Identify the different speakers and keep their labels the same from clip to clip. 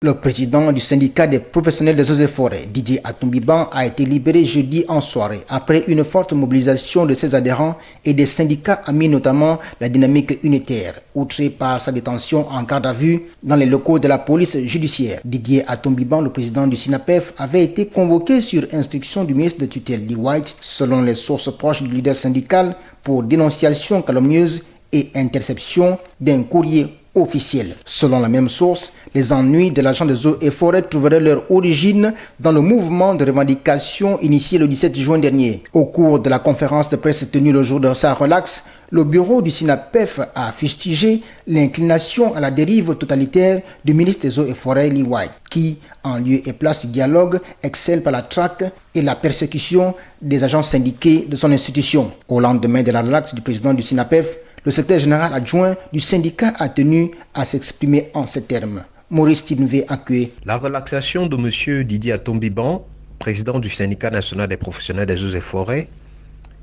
Speaker 1: Le président du syndicat des professionnels des eaux et forêts, Didier Atumbiban, a été libéré jeudi en soirée après une forte mobilisation de ses adhérents et des syndicats amis, notamment la dynamique unitaire, outré par sa détention en garde à vue dans les locaux de la police judiciaire. Didier Atumbiban, le président du SYNAPEF, avait été convoqué sur instruction du ministre de tutelle Lee White, selon les sources proches du leader syndical, pour dénonciation calomnieuse et interception d'un courrier officiel. Selon la même source, les ennuis de l'agent des eaux et forêts trouveraient leur origine dans le mouvement de revendication initié le 17 juin dernier. Au cours de la conférence de presse tenue le jour de sa relaxe, le bureau du SYNAPEF a fustigé l'inclination à la dérive totalitaire du ministre des eaux et forêts Lee White, qui, en lieu et place du dialogue, excelle par la traque et la persécution des agents syndiqués de son institution. Au lendemain de la relaxe du président du SYNAPEF, le secrétaire général adjoint du syndicat a tenu à s'exprimer en ces termes. Maurice Tinvé Akwe.
Speaker 2: La relaxation de M. Didier Atumbiban, président du syndicat national des professionnels des eaux et forêts,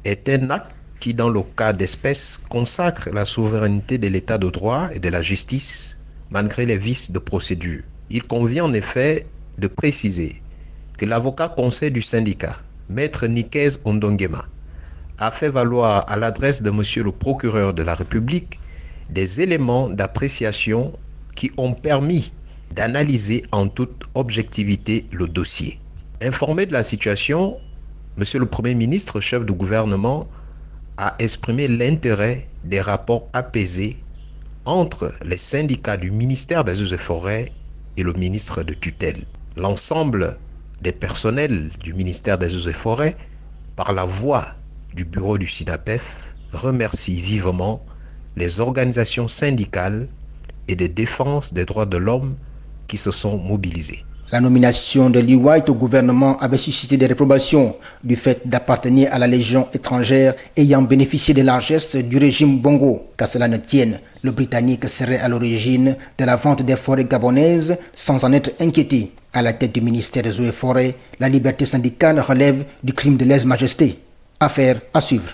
Speaker 2: est un acte qui, dans le cas d'espèce, consacre la souveraineté de l'état de droit et de la justice, malgré les vices de procédure. Il convient en effet de préciser que l'avocat conseil du syndicat, Maître Nikez Ondongema, a fait valoir à l'adresse de monsieur le procureur de la République des éléments d'appréciation qui ont permis d'analyser en toute objectivité le dossier. Informé de la situation, monsieur le Premier ministre, chef du gouvernement, a exprimé l'intérêt des rapports apaisés entre les syndicats du ministère des Eaux et Forêts et le ministre de tutelle. L'ensemble des personnels du ministère des Eaux et Forêts, par la voix du bureau du SYNAPEF, remercie vivement les organisations syndicales et de défense des droits de l'homme qui se sont mobilisées.
Speaker 1: La nomination de Lee White au gouvernement avait suscité des réprobations du fait d'appartenir à la Légion étrangère ayant bénéficié des largesses du régime Bongo. Qu'à cela ne tienne, le Britannique serait à l'origine de la vente des forêts gabonaises sans en être inquiété. À la tête du ministère des Eaux et Forêts, la liberté syndicale relève du crime de lèse-majesté. Affaire à suivre.